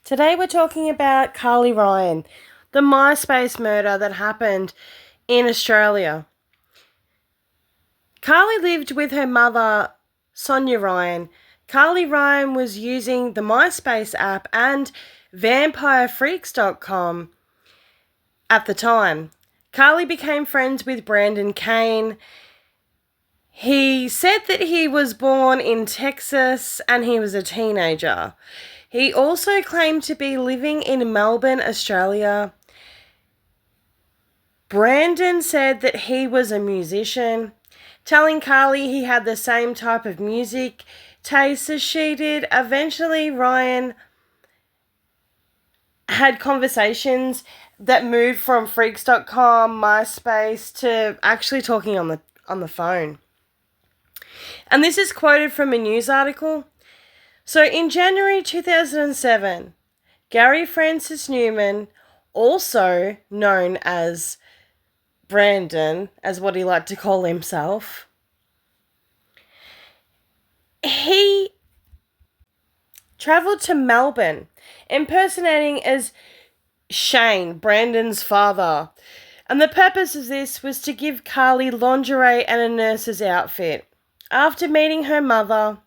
Today we're talking about Carly Ryan, the MySpace murder that happened in Australia. Carly lived with her mother, Sonia Ryan. Carly Ryan was using the MySpace app and vampirefreaks.com at the time. Carly became friends with Brandon Kane. He said that he was born in Texas and he was a teenager. He also claimed to be living in Melbourne, Australia. Brandon said that he was a musician, telling Carly he had the same type of music taste as she did. Eventually, Ryan had conversations that moved from Freaks.com, MySpace, to actually talking on the phone. And this is quoted from a news article. So in January 2007, Gary Francis Newman, also known as Brandon, as what he liked to call himself, he travelled to Melbourne, impersonating as Shane, Brandon's father. And the purpose of this was to give Carly lingerie and a nurse's outfit. After meeting her mother,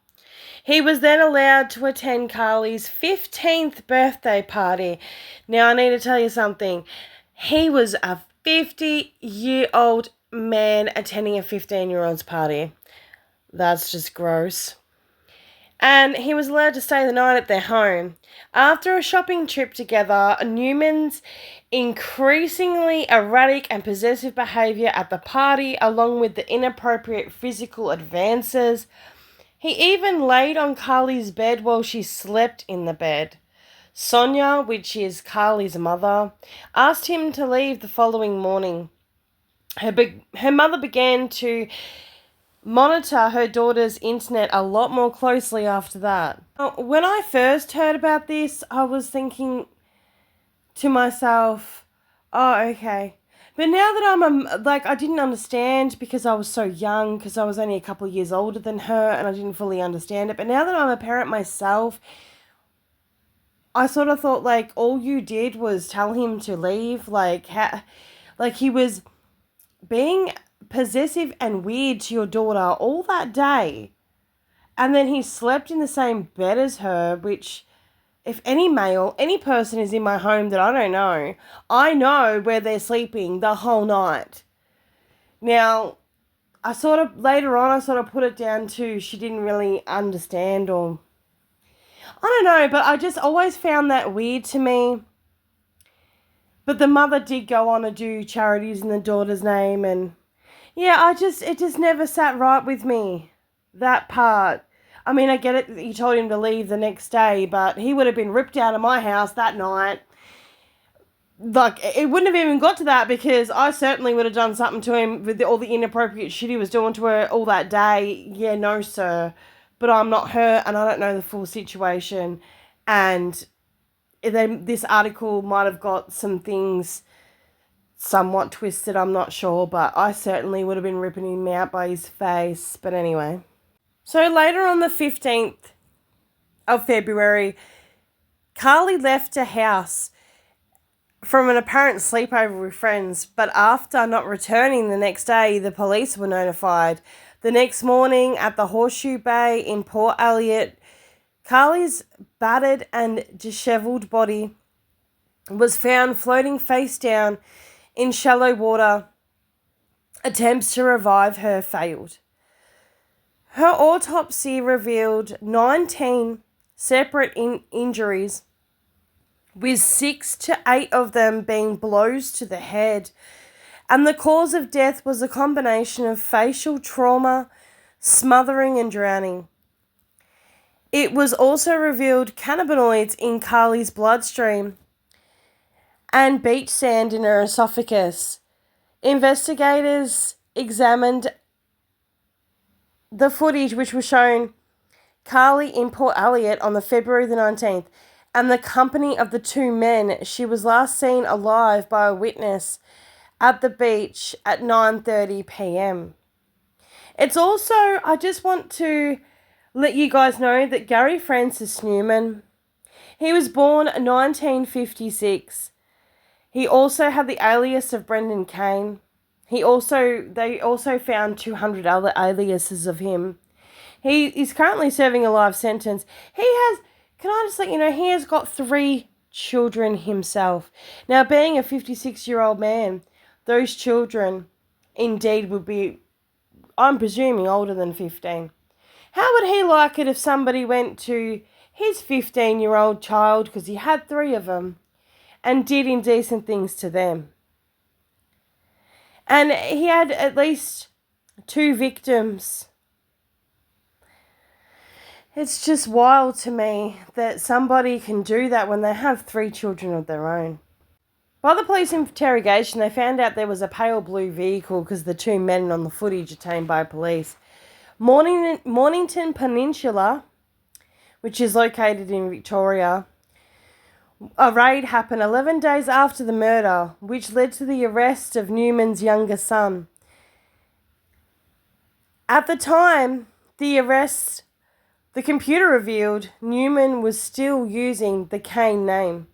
he was then allowed to attend Carly's 15th birthday party. Now, I need to tell you something. He was a 50-year-old man attending a 15-year-old's party. That's just gross. And he was allowed to stay the night at their home. After a shopping trip together, Newman's increasingly erratic and possessive behaviour at the party, along with the inappropriate physical advances, he even laid on Carly's bed while she slept in the bed. Sonia, which is Carly's mother, asked him to leave the following morning. Her mother began to monitor her daughter's internet a lot more closely after that. When I first heard about this, I was thinking to myself, oh, okay. But now that I didn't understand because I was so young, because I was only a couple of years older than her and I didn't fully understand it. But now that I'm a parent myself, I sort of thought, all you did was tell him to leave. He was being possessive and weird to your daughter all that day. And then he slept in the same bed as her, which, if any person is in my home that I know where they're sleeping the whole night. Now, later on, I sort of put it down to she didn't really understand, or I don't know, but I just always found that weird to me. But the mother did go on to do charities in the daughter's name, and yeah, it just never sat right with me, that part. I mean, I get it that you told him to leave the next day, but he would have been ripped out of my house that night. It wouldn't have even got to that, because I certainly would have done something to him with all the inappropriate shit he was doing to her all that day. Yeah, no, sir. But I'm not her, and I don't know the full situation. And this article might have got some things somewhat twisted, I'm not sure, but I certainly would have been ripping him out by his face. But anyway. So later on the 15th of February, Carly left her house from an apparent sleepover with friends, but after not returning the next day, the police were notified. The next morning at the Horseshoe Bay in Port Elliot, Carly's battered and dishevelled body was found floating face down in shallow water. Attempts to revive her failed. Her autopsy revealed 19 separate injuries, with 6 to 8 of them being blows to the head, and the cause of death was a combination of facial trauma, smothering and drowning. It was also revealed cannabinoids in Carly's bloodstream and beach sand in her esophagus. Investigators examined the footage which was shown Carly in Port Elliot on the February the 19th, and the company of the 2 men. She was last seen alive by a witness at the beach at 9:30 p.m. It's also, I just want to let you guys know that Gary Francis Newman, He was born 1956. He also had the alias of Brendan Kane. They also found 200 other aliases of him. He is currently serving a life sentence. Can I just let you know, he has got 3 children himself. Now, being a 56-year-old man, those children indeed would be, I'm presuming, older than 15. How would he like it if somebody went to his 15-year-old child, because he had 3 of them, and did indecent things to them? And he had at least 2 victims. It's just wild to me that somebody can do that when they have 3 children of their own. By the police interrogation, they found out there was a pale blue vehicle because the 2 men on the footage detained by police. Mornington Peninsula, which is located in Victoria. A raid happened 11 days after the murder, which led to the arrest of Newman's younger son. At the time, the computer revealed Newman was still using the Kane name.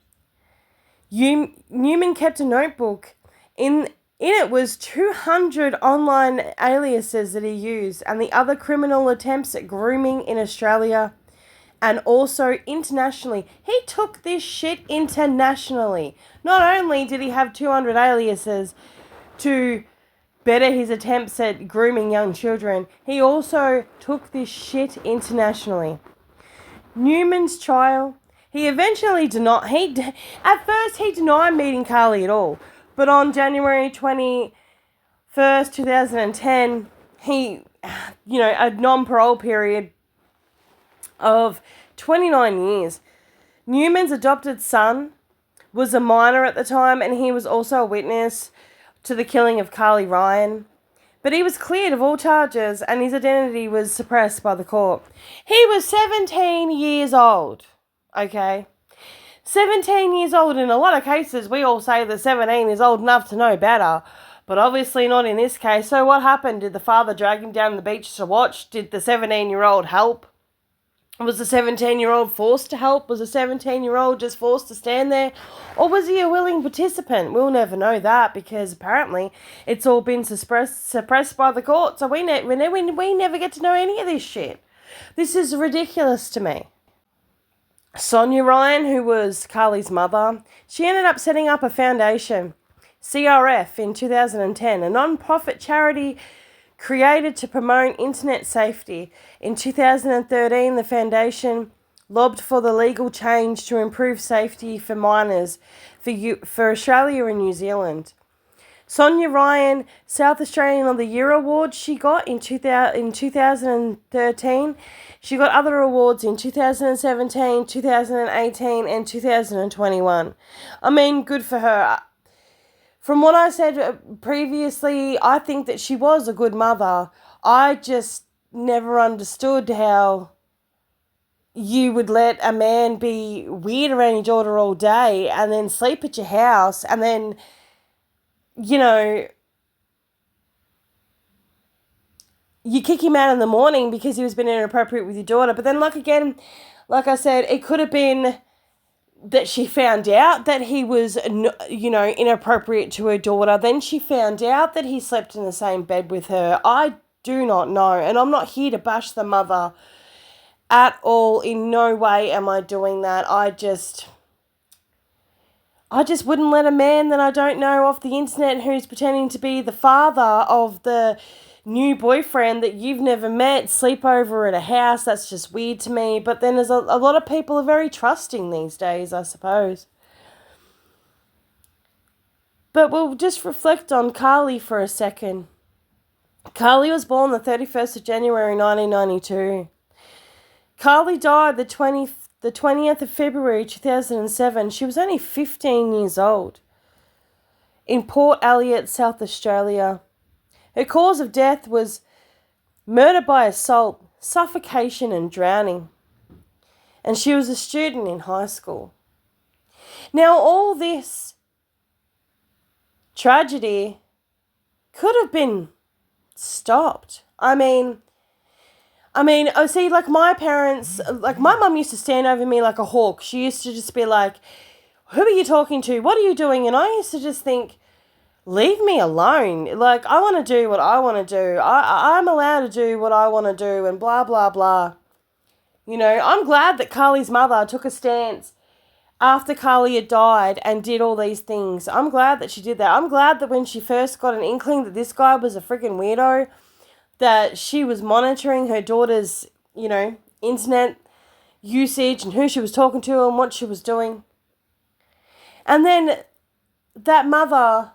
Newman kept a notebook. In it was 200 online aliases that he used and the other criminal attempts at grooming in Australia and also internationally. He took this shit internationally. Not only did he have 200 aliases to better his attempts at grooming young children, he also took this shit internationally. Newman's trial, he eventually denied, at first he denied meeting Carly at all, but on January 21st, 2010, a non-parole period of 29 years. Newman's adopted son was a minor at the time, and he was also a witness to the killing of Carly Ryan. But he was cleared of all charges and his identity was suppressed by the court. He was 17 years old, okay? 17 years old. In a lot of cases, we all say that 17 is old enough to know better, but obviously not in this case. So what happened? Did the father drag him down the beach to watch? Did the 17-year-old help? Was the 17-year-old forced to help? Was the 17-year-old just forced to stand there? Or was he a willing participant? We'll never know that because apparently it's all been suppressed by the court. So we never get to know any of this shit. This is ridiculous to me. Sonia Ryan, who was Carly's mother, she ended up setting up a foundation, CRF, in 2010, a non-profit charity created to promote internet safety. In 2013, the foundation lobbied for the legal change to improve safety for minors for Australia and New Zealand. Sonia Ryan, South Australian of the Year award she got in 2013. She got other awards in 2017, 2018 and 2021. I mean, good for her. From what I said previously, I think that she was a good mother. I just never understood how you would let a man be weird around your daughter all day and then sleep at your house and then, you kick him out in the morning because he was being inappropriate with your daughter. But then, like I said, it could have been that she found out that he was, inappropriate to her daughter. Then she found out that he slept in the same bed with her. I do not know. And I'm not here to bash the mother at all. In no way am I doing that. I just wouldn't let a man that I don't know off the internet who's pretending to be the father of the new boyfriend that you've never met sleep over at a house. That's just weird to me. But then there's a lot of people are very trusting these days, I suppose. But we'll just reflect on Carly for a second. Carly was born the 31st of January 1992. Carly died the 20th of February 2007. She was only 15 years old in Port Elliot, South Australia. Her cause of death was murder by assault, suffocation and drowning. And she was a student in high school. Now, all this tragedy could have been stopped. I mean, I mean, I see, like, my parents, like, my mum used to stand over me like a hawk. She used to just be like, who are you talking to? What are you doing? And I used to just think, leave me alone. Like, I want to do what I want to do. I'm allowed to do what I want to do and blah, blah, blah. You know, I'm glad that Carly's mother took a stance after Carly had died and did all these things. I'm glad that she did that. I'm glad that when she first got an inkling that this guy was a freaking weirdo, that she was monitoring her daughter's, you know, internet usage and who she was talking to and what she was doing. And then that mother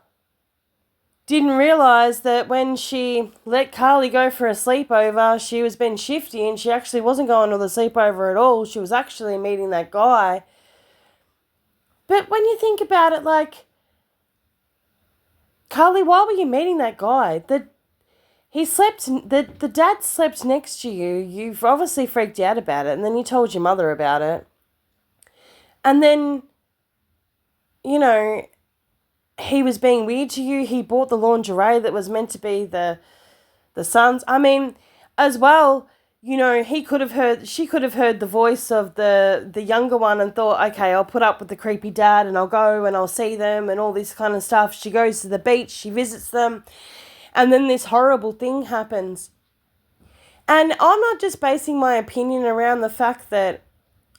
didn't realise that when she let Carly go for a sleepover, she was being shifty and she actually wasn't going to the sleepover at all. She was actually meeting that guy. But when you think about it, like, Carly, why were you meeting that guy? The dad slept next to you. You've obviously freaked out about it, and then you told your mother about it. And then, you know, he was being weird to you. He bought the lingerie that was meant to be the son's. I mean, as well, you know, she could have heard the voice of the younger one and thought, okay, I'll put up with the creepy dad and I'll go and I'll see them and all this kind of stuff. She goes to the beach, she visits them, and then this horrible thing happens. And I'm not just basing my opinion around the fact that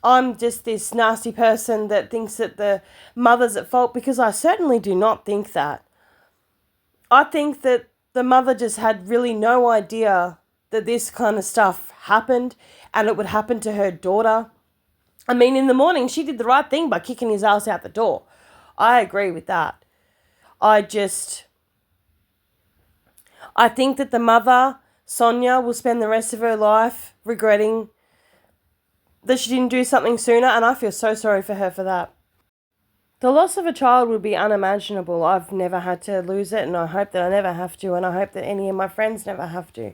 I'm just this nasty person that thinks that the mother's at fault, because I certainly do not think that. I think that the mother just had really no idea that this kind of stuff happened and it would happen to her daughter. I mean, in the morning, she did the right thing by kicking his ass out the door. I agree with that. I think that the mother, Sonia, will spend the rest of her life regretting that she didn't do something sooner, and I feel so sorry for her for that. The loss of a child would be unimaginable. I've never had to lose it, and I hope that I never have to, and I hope that any of my friends never have to.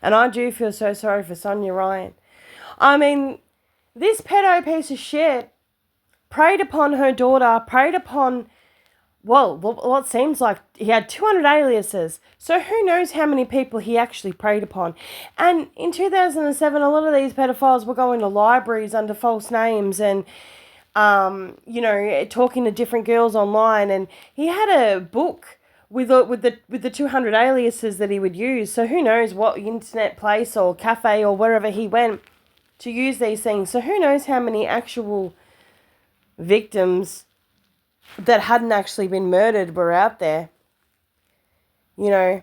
And I do feel so sorry for Sonia Ryan. I mean, this pedo piece of shit preyed upon her daughter, preyed upon, well, what seems like he had 200 aliases. So who knows how many people he actually preyed upon. And in 2007, a lot of these pedophiles were going to libraries under false names and, you know, talking to different girls online. And he had a book with the 200 aliases that he would use. So who knows what internet place or cafe or wherever he went to use these things. So who knows how many actual victims that hadn't actually been murdered were out there, you know.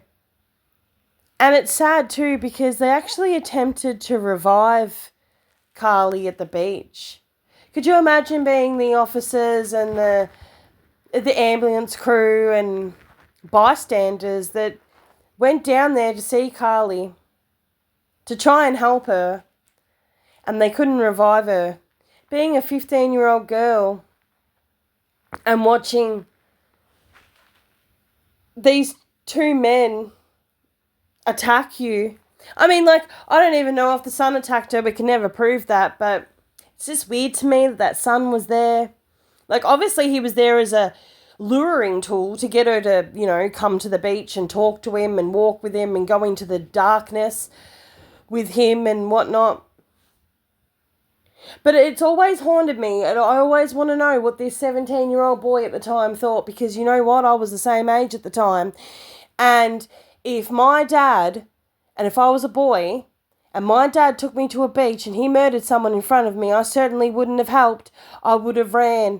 And it's sad too, because they actually attempted to revive Carly at the beach. Could you imagine being the officers and the ambulance crew and bystanders that went down there to see Carly to try and help her, and they couldn't revive her? Being a 15-year-old girl and watching these two men attack you. I mean, like, I don't even know if the son attacked her. We can never prove that, but it's just weird to me that son was there. Like, obviously he was there as a luring tool to get her to, you know, come to the beach and talk to him and walk with him and go into the darkness with him and whatnot. But it's always haunted me, and I always want to know what this 17-year-old boy at the time thought, because you know what? I was the same age at the time. And if my dad, and if I was a boy, and my dad took me to a beach and he murdered someone in front of me, I certainly wouldn't have helped. I would have ran.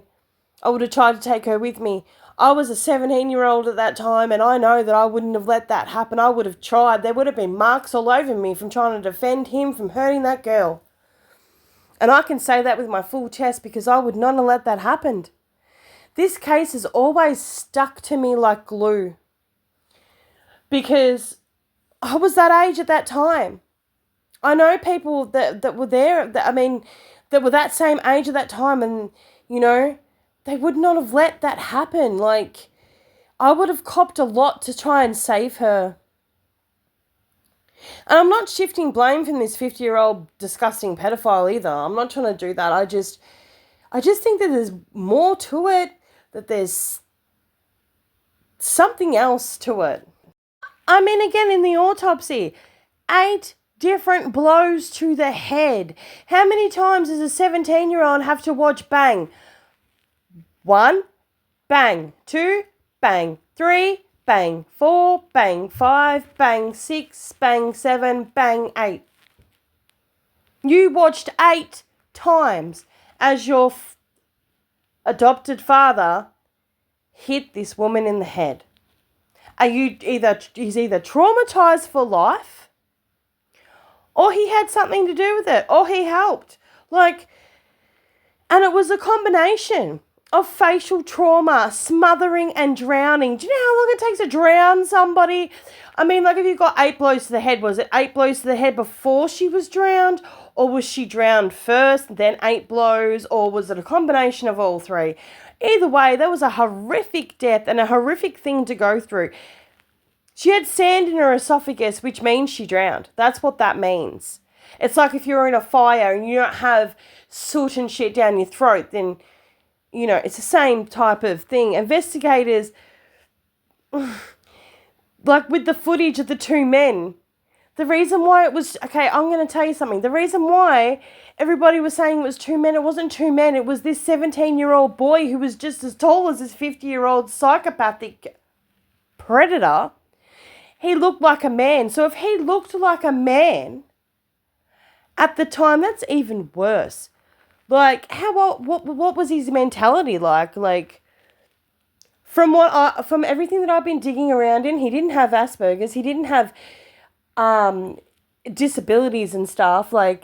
I would have tried to take her with me. I was a 17-year-old at that time, and I know that I wouldn't have let that happen. I would have tried. There would have been marks all over me from trying to defend him from hurting that girl. And I can say that with my full chest, because I would not have let that happen. This case has always stuck to me like glue, because I was that age at that time. I know people that were there, that were that same age at that time, and, you know, they would not have let that happen. Like, I would have copped a lot to try and save her. And I'm not shifting blame from this 50-year-old disgusting pedophile either. I'm not trying to do that. I just think that there's more to it, that there's something else to it. I mean, again, in the autopsy, 8 different blows to the head. How many times does a 17-year-old have to watch bang? 1, bang. 2, bang. 3, bang. 4, bang. 5, bang. 6, bang. 7, bang. 8. You watched 8 times as your adopted father hit this woman in the head. He's either traumatized for life, or he had something to do with it, or he helped. And it was a combination of facial trauma, smothering and drowning. Do you know how long it takes to drown somebody? I mean, if you got 8 blows to the head, was it 8 blows to the head before she was drowned? Or was she drowned first, then 8 blows? Or was it a combination of all 3? Either way, that was a horrific death and a horrific thing to go through. She had sand in her esophagus, which means she drowned. That's what that means. It's like if you're in a fire and you don't have soot and shit down your throat, then, it's the same type of thing. Investigators, with the footage of the 2 men, the reason why it was, okay, I'm going to tell you something. The reason why everybody was saying it was 2 men, it wasn't 2 men. It was this 17-year-old boy who was just as tall as this 50-year-old psychopathic predator. He looked like a man. So if he looked like a man at the time, that's even worse. What was his mentality like? From everything that I've been digging around in, he didn't have Asperger's. He didn't have disabilities and stuff, low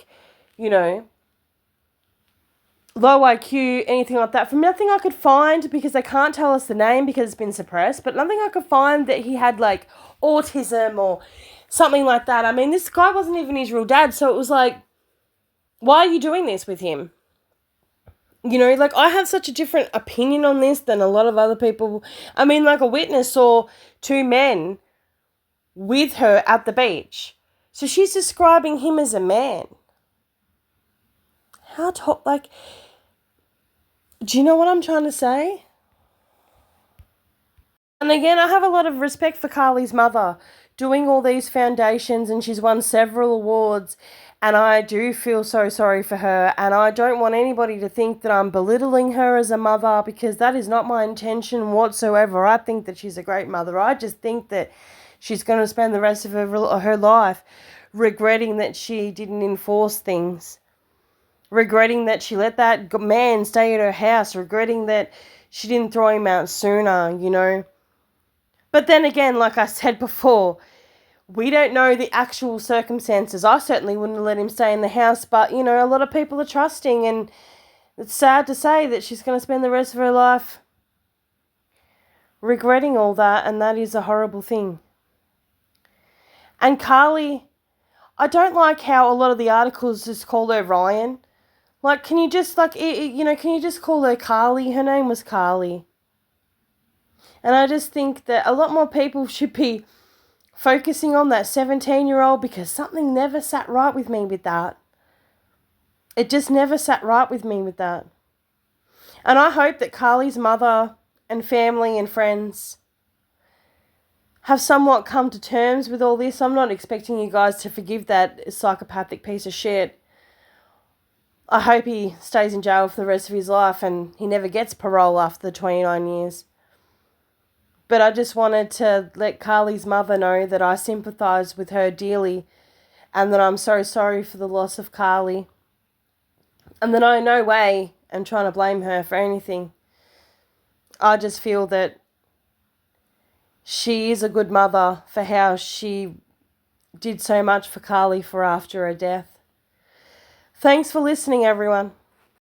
IQ, anything like that. From nothing I could find, because they can't tell us the name because it's been suppressed, but nothing I could find that he had autism or something like that. I mean, this guy wasn't even his real dad, so it was why are you doing this with him? I have such a different opinion on this than a lot of other people. I mean, a witness saw 2 men with her at the beach. So she's describing him as a man. How tall, do you know what I'm trying to say? And again, I have a lot of respect for Carly's mother doing all these foundations, and she's won several awards, and I do feel so sorry for her, and I don't want anybody to think that I'm belittling her as a mother, because that is not my intention whatsoever. I think that she's a great mother. I just think that she's going to spend the rest of her life regretting that she didn't enforce things, regretting that she let that man stay at her house, regretting that she didn't throw him out sooner, But then again, like I said before, we don't know the actual circumstances. I certainly wouldn't have let him stay in the house, but, a lot of people are trusting, and it's sad to say that she's going to spend the rest of her life regretting all that, and that is a horrible thing. And Carly, I don't like how a lot of the articles just call her Ryan. Can you just, can you just call her Carly? Her name was Carly. And I just think that a lot more people should be focusing on that 17-year-old, because something never sat right with me with that. It just never sat right with me with that. And I hope that Carly's mother and family and friends have somewhat come to terms with all this. I'm not expecting you guys to forgive that psychopathic piece of shit. I hope he stays in jail for the rest of his life and he never gets parole after the 29 years. But I just wanted to let Carly's mother know that I sympathise with her dearly, and that I'm so sorry for the loss of Carly, and that I in no way am trying to blame her for anything. I just feel that she is a good mother for how she did so much for Carly for after her death. Thanks for listening, everyone.